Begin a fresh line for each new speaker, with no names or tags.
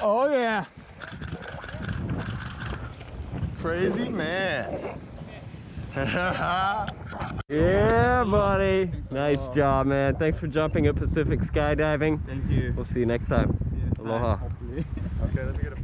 Oh yeah. Crazy man.
Yeah, buddy. Nice job, man. Thanks for jumping at Pacific skydiving.
Thank you.
We'll see you next time.
See you next time,
Aloha.
hopefully. Okay, let me get a